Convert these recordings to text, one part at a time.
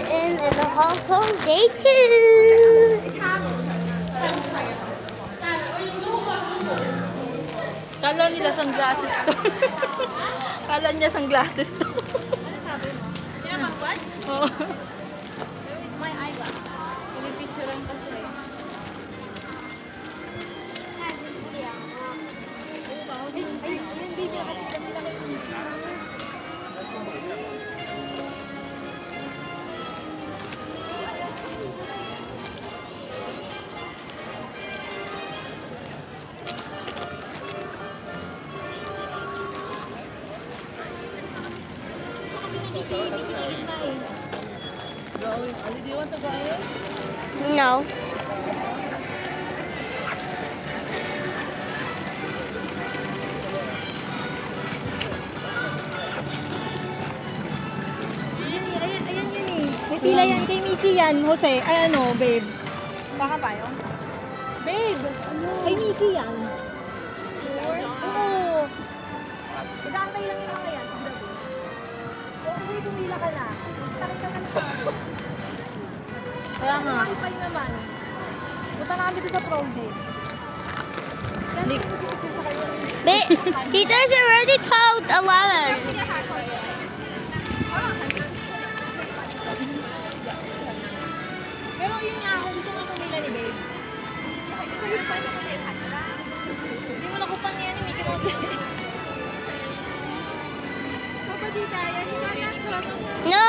in the Hong Kong day 2. Kala nila sunglasses to. Kala niya sunglasses to. Oo. My eyeglass. Pinipicturean ko siya. Ali, do you want to go in? No. Ayan yun eh. May pila yan. Kay Mickey yan, Jose. Ay ano, babe. Baka tayo? Babe! Kay Mickey yan. Oo. Nag-aantay lang yung mga yan. Oo, kasi pumila ka na. Takit ka na sa Kaya nga. Wi-Fi naman. Punta na kami dito sa project. Tita, it's already 12:11. Pero yun nga, kung gusto mo pumila ni babe. Ito yung pa sa kulipan. Hindi mo nakupang yan ni Mickey Mouse. Papa Tita, yan yung kanya ko. No.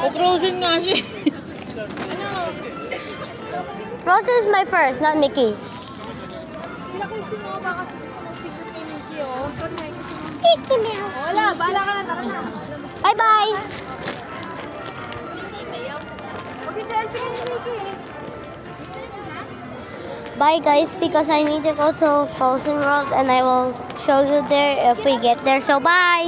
Frozen nga siya. Ano? Frozen is my first, not Mickey. Sila Christine mo, baka mag-picture kay Mickey, oh. Mickey Mouse. Wala, bahala ka na, tara na. Bye-bye. Mag-selfie ka ni Mickey. Bye, guys, because I need to go to Frozen World, and I will show you there if we get there. So, bye.